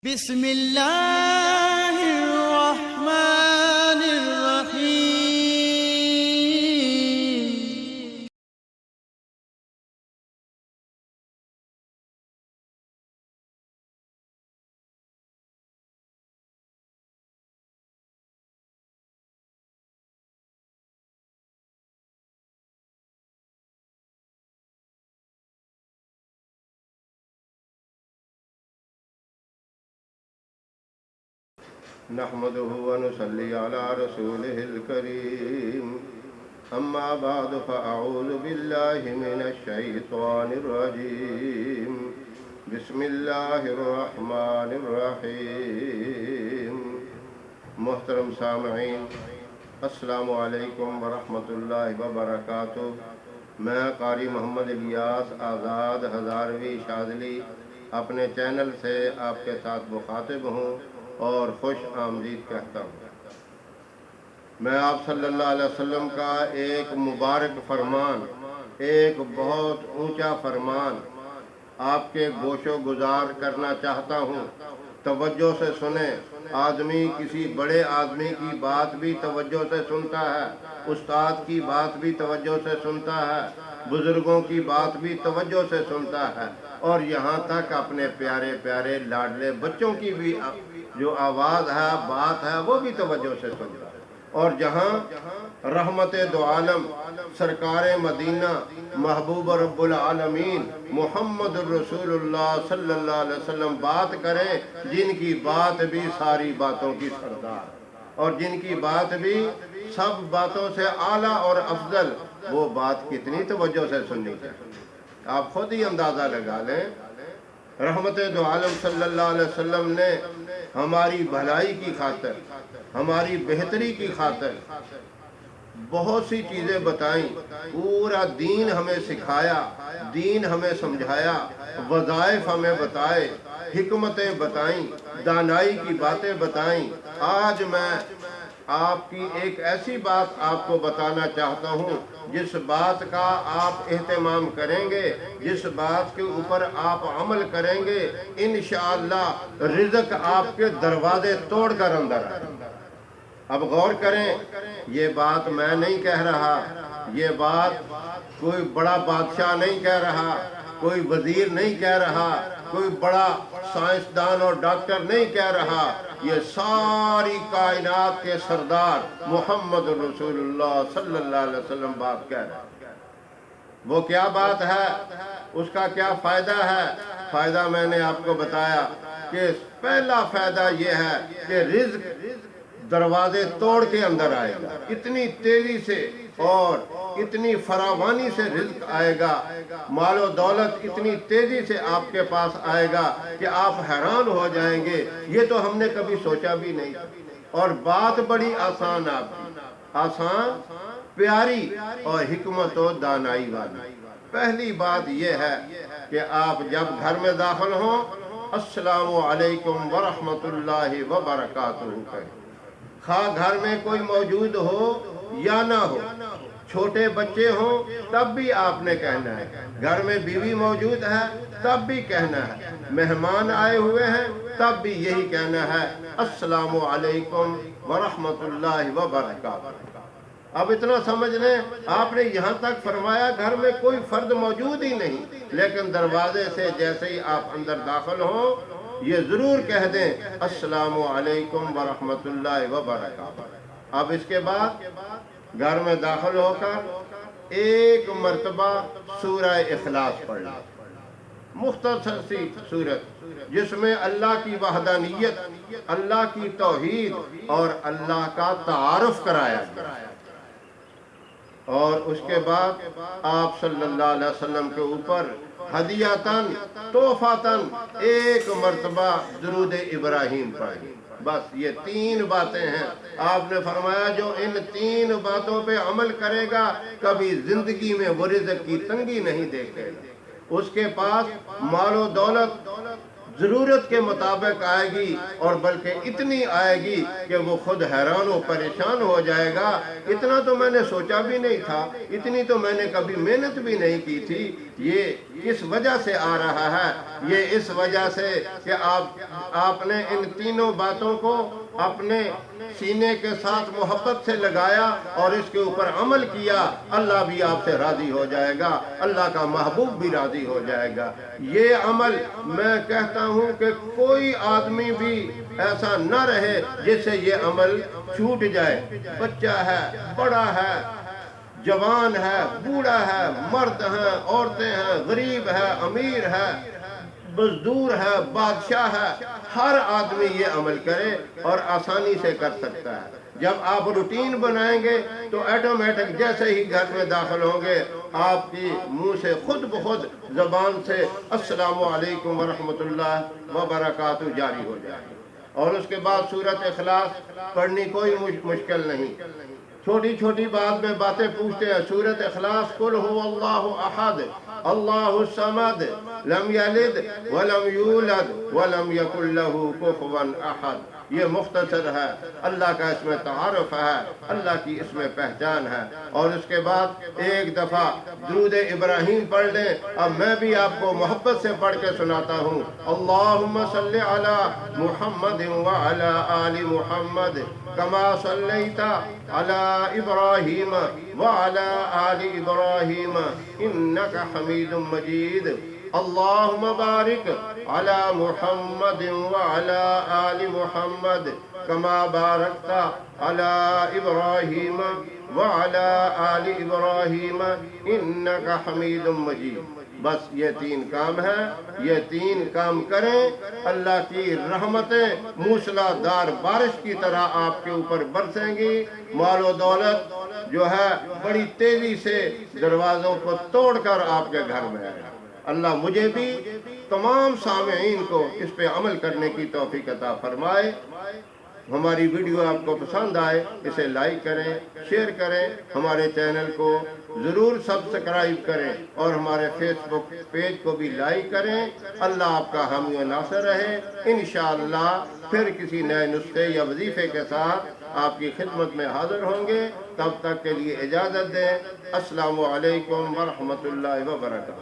بسم اللہ الرحمن الرحیم۔ نحمده ونصلي على رسوله الكريم أما بعد فأعوذ بالله من الشيطان الرجيم بسم الله الرحمن الرحيم۔ محترم سامعین، السلام علیکم ورحمۃ اللہ وبرکاتہ۔ میں قاری محمد الیاس آزاد ہزاروی شاذلی اپنے چینل سے آپ کے ساتھ مخاطب ہوں اور خوش آمدید کہتا ہوں۔ میں آپ صلی اللہ علیہ وسلم کا ایک مبارک فرمان، ایک بہت اونچا فرمان آپ کے گوش و گزار کرنا چاہتا ہوں۔ توجہ سے سنیں۔ آدمی کسی بڑے آدمی کی بات بھی توجہ سے سنتا ہے، استاد کی بات بھی توجہ سے سنتا ہے، بزرگوں کی بات بھی توجہ سے سنتا ہے، اور یہاں تک اپنے پیارے پیارے لاڈلے بچوں کی بھی جو آواز ہے، بات ہے، وہ بھی توجہ سے سنتا ہے۔ اور جہاں رحمت دو عالم سرکار مدینہ محبوب رب العالمین محمد الرسول اللہ صلی اللہ علیہ وسلم بات کریں، جن کی بات بھی ساری باتوں کی سردار اور جن کی بات بھی سب باتوں سے اعلیٰ اور افضل، وہ بات کتنی توجہ سے سننی چاہیے۔ آپ خود ہی اندازہ لگا لیں۔ رحمت دو عالم صلی اللہ علیہ وسلم نے ہماری بھلائی کی خاطر، ہماری بہتری کی خاطر بہت سی چیزیں بتائیں، پورا دین ہمیں سکھایا، دین ہمیں سمجھایا، وظائف ہمیں بتائے، حکمتیں بتائیں، دانائی کی باتیں بتائیں۔ آج میں آپ کی ایک ایسی بات آپ کو بتانا چاہتا ہوں جس بات کا آپ اہتمام کریں گے، جس بات کے اوپر آپ عمل کریں گے، انشاءاللہ رزق آپ کے دروازے توڑ کر اندر آئے۔ اب غور کریں، یہ بات میں نہیں کہہ رہا، یہ بات کوئی بڑا بادشاہ نہیں کہہ رہا، کوئی وزیر نہیں کہہ رہا، کوئی بڑا سائنسدان اور ڈاکٹر نہیں کہہ رہا، یہ ساری کائنات کے سردار محمد رسول اللہ صلی اللہ علیہ وسلم بات کہہ رہے ہیں۔ وہ کیا بات ہے، اس کا کیا فائدہ ہے؟ فائدہ میں نے آپ کو بتایا کہ پہلا فائدہ یہ ہے کہ رزق دروازے توڑ کے اندر آئے گا، اتنی تیزی سے اور اتنی فراوانی سے رزق آئے گا، مال و دولت اتنی تیزی سے آپ کے پاس آئے گا کہ آپ حیران ہو جائیں گے، یہ تو ہم نے کبھی سوچا بھی نہیں۔ اور بات بڑی آسان، آپ کی آسان، پیاری اور حکمت و دانائی والی۔ پہلی بات یہ ہے کہ آپ جب گھر میں داخل ہوں، السلام علیکم ورحمۃ اللہ وبرکاتہ کہیں، خواہ گھر میں کوئی موجود ہو یا نہ ہو، چھوٹے بچے ہوں تب بھی آپ نے کہنا ہے، گھر میں بیوی موجود ہے تب بھی کہنا ہے، مہمان آئے ہوئے ہیں تب بھی یہی کہنا ہے، السلام علیکم ورحمۃ اللہ وبرکاتہ۔ اب اتنا سمجھ لیں، آپ نے یہاں تک فرمایا گھر میں کوئی فرد موجود ہی نہیں، لیکن دروازے سے جیسے ہی آپ اندر داخل ہوں، یہ ضرور کہہ دیں السلام علیکم ورحمۃ اللہ وبرکاتہ۔ اب اس کے بعد گھر میں داخل ہو کر ایک مرتبہ سورہ اخلاص پڑھ لیں، مختصر سی سورت جس میں اللہ کی وحدانیت، اللہ کی توحید اور اللہ کا تعارف کرایا گیا۔ اور اس کے بعد آپ صلی اللہ علیہ وسلم کے اوپر ہدیتاً، تحفاتاً ایک مرتبہ درود ابراہیم پڑھیں۔ بس یہ تین باتیں ہیں۔ آپ نے فرمایا جو ان تین باتوں پہ عمل کرے گا، کبھی زندگی میں وہ رزق کی تنگی نہیں دیکھے گا۔ اس کے پاس مال و دولت ضرورت کے مطابق آئے گی، اور بلکہ اتنی آئے گی کہ وہ خود حیران و پریشان ہو جائے گا، اتنا تو میں نے سوچا بھی نہیں تھا، اتنی تو میں نے کبھی محنت بھی نہیں کی تھی۔ یہ کس وجہ سے آ رہا ہے؟ یہ اس وجہ سے کہ آپ نے ان تینوں باتوں کو اپنے سینے کے ساتھ محبت سے لگایا اور اس کے اوپر عمل کیا، اللہ بھی آپ سے راضی ہو جائے گا، اللہ کا محبوب بھی راضی ہو جائے گا۔ یہ عمل میں کہتا ہوں کہ کوئی آدمی بھی ایسا نہ رہے جس سے یہ عمل چھوٹ جائے، بچہ ہے، بڑا ہے، جوان ہے، بوڑھا ہے، مرد ہیں، عورتیں ہیں، غریب ہے، امیر ہے، مزدور ہے، بادشاہ ہے، ہر آدمی یہ عمل کرے اور آسانی سے کر سکتا ہے۔ جب آپ روٹین بنائیں گے تو آٹومیٹک جیسے ہی گھر میں داخل ہوں گے، آپ کی منہ سے خود بخود زبان سے السلام علیکم ورحمۃ اللہ وبرکاتہ جاری ہو جائے گی۔ اور اس کے بعد سورۃ اخلاص پڑھنی کوئی مشکل نہیں، چھوٹی چھوٹی بات میں باتیں پوچھتے ہیں۔ سورۃ اخلاص قل هو اللہ احد اللہ الصمد لم یلد ولم یولد ولم یکن له کفوا احد، یہ مختصر ہے، اللہ کا اس میں تعارف ہے، اللہ کی اس میں پہچان ہے۔ اور اس کے بعد ایک دفعہ درود ابراہیم پڑھ لیں۔ اب میں بھی آپ کو محبت سے پڑھ کے سناتا ہوں۔ اللہم صلی علی محمد وعلی آل محمد کما صلیت علی ابراہیم وعلی آل ابراہیم انک حمید مجید۔ اللہم بارک علی محمد وعلی آل محمد کما بارکت علی ابراہیم وعلی آل ابراہیم انک حمید مجید۔ بس یہ تین کام ہیں، یہ تین کام کریں، اللہ کی رحمتیں موسلادھار بارش کی طرح آپ کے اوپر برسیں گی، مال و دولت جو ہے بڑی تیزی سے دروازوں کو توڑ کر آپ کے گھر میں آئے گا۔ اللہ مجھے بھی تمام سامعین کو اس پہ عمل کرنے کی توفیق عطا فرمائے۔ ہماری ویڈیو آپ کو پسند آئے اسے لائک کریں، شیئر کریں، ہمارے چینل کو ضرور سبسکرائب کریں اور ہمارے فیس بک پیج کو بھی لائک کریں۔ اللہ آپ کا حامی و ناصر رہے۔ انشاءاللہ پھر کسی نئے نسخے یا وظیفے کے ساتھ آپ کی خدمت میں حاضر ہوں گے۔ تب تک کے لیے اجازت دیں۔ السلام علیکم ورحمۃ اللہ وبرکاتہ۔